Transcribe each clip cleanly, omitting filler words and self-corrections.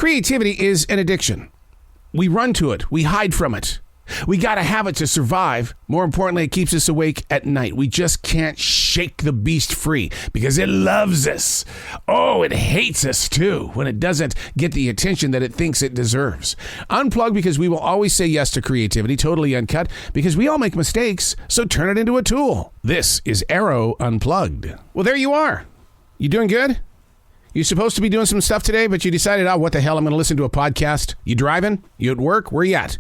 Creativity is an addiction. We run to it. We hide from it. We got to have it to survive. More importantly, it keeps us awake at night. We just can't shake the beast free because it loves us. Oh, it hates us too when it doesn't get the attention that it thinks it deserves. Unplugged, because we will always say yes to creativity. Totally Uncut, because we all make mistakes, so turn it into a tool. This is Arroe Unplugged. Well, there you are. You doing good? You're supposed to be doing some stuff today, but you decided, oh, what the hell, I'm going to listen to a podcast. You driving? You at work? Where you at?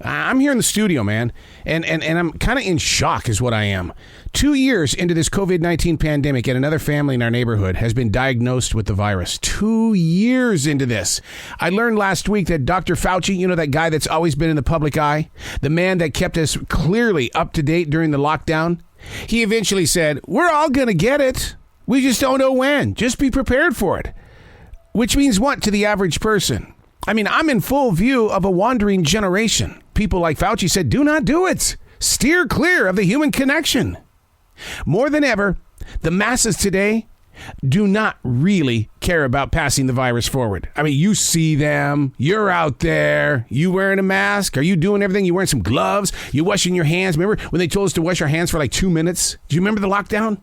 I'm here in the studio, man, and I'm kind of in shock is what I am. 2 years into this COVID-19 pandemic, and another family in our neighborhood has been diagnosed with the virus. 2 years into this. I learned last week that Dr. Fauci, you know, that guy that's always been in the public eye, the man that kept us clearly up to date during the lockdown, he eventually said, we're all going to get it. We just don't know when. Just be prepared for it. Which means what to the average person? I mean, I'm in full view of a wandering generation. People like Fauci said, do not do it. Steer clear of the human connection. More than ever, the masses today do not really care about passing the virus forward. I mean, you see them. You're out there. You wearing a mask? Are you doing everything? You wearing some gloves? You washing your hands? Remember when they told us to wash our hands for like 2 minutes? Do you remember the lockdown?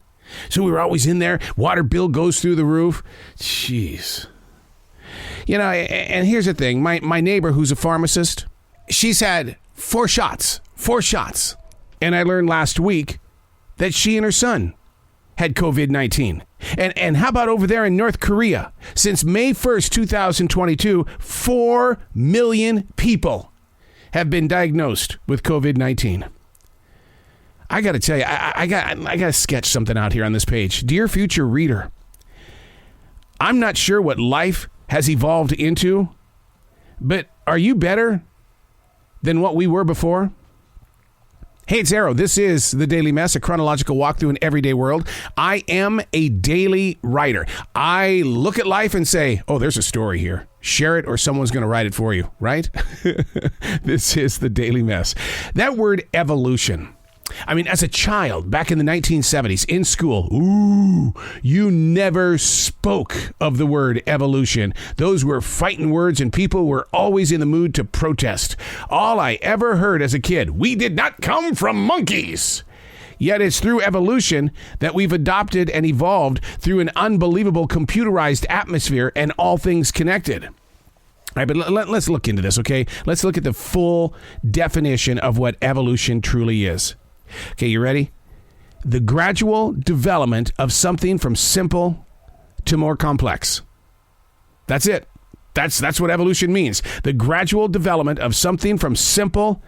So we were always in there. Water bill goes through the roof. Jeez. You know, and here's the thing. My neighbor, who's a pharmacist, she's had 4 shots. And I learned last week that she and her son had COVID-19. And how about over there in North Korea? Since May 1st, 2022, 4 million people have been diagnosed with COVID-19. I got to tell you, I got to sketch something out here on this page. Dear future reader, I'm not sure what life has evolved into, but are you better than what we were before? Hey, it's Arroe. This is The Daily Mess, a chronological walk through an everyday world. I am a daily writer. I look at life and say, oh, there's a story here. Share it or someone's going to write it for you, right? This is The Daily Mess. That word evolution. I mean, as a child, back in the 1970s, in school, you never spoke of the word evolution. Those were fighting words, and people were always in the mood to protest. All I ever heard as a kid, we did not come from monkeys. Yet it's through evolution that we've adopted and evolved through an unbelievable computerized atmosphere and all things connected. All right, but let's look into this, okay? Let's look at the full definition of what evolution truly is. Okay, you ready? The gradual development of something from simple to more complex. That's it. That's what evolution means. The gradual development of something from simple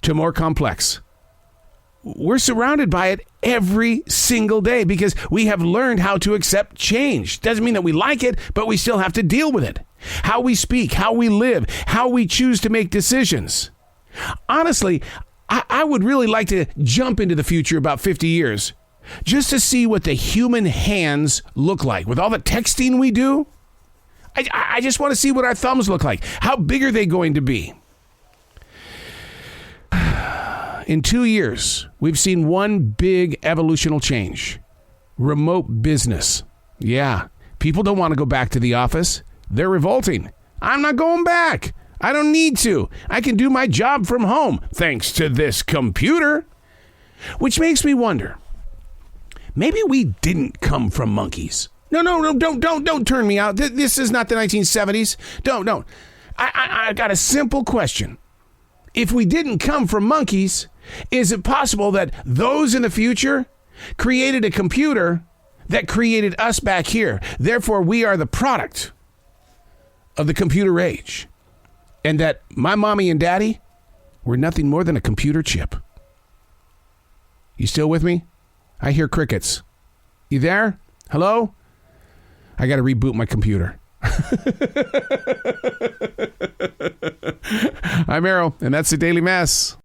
to more complex. We're surrounded by it every single day because we have learned how to accept change. Doesn't mean that we like it, but we still have to deal with it. How we speak, how we live, how we choose to make decisions. Honestly, I would really like to jump into the future about 50 years just to see what the human hands look like. With all the texting we do, I just want to see what our thumbs look like. How big are they going to be? In 2 years, we've seen one big evolutional change. Remote business. Yeah, people don't want to go back to the office. They're revolting. I'm not going back. I don't need to. I can do my job from home thanks to this computer. Which makes me wonder, maybe we didn't come from monkeys. No, don't turn me out. This is not the 1970s. Don't. I got a simple question. If we didn't come from monkeys, is it possible that those in the future created a computer that created us back here? Therefore, we are the product of the computer age. And that my mommy and daddy were nothing more than a computer chip. You still with me? I hear crickets. You there? Hello? I got to reboot my computer. I'm Arroe, and that's The Daily Mess.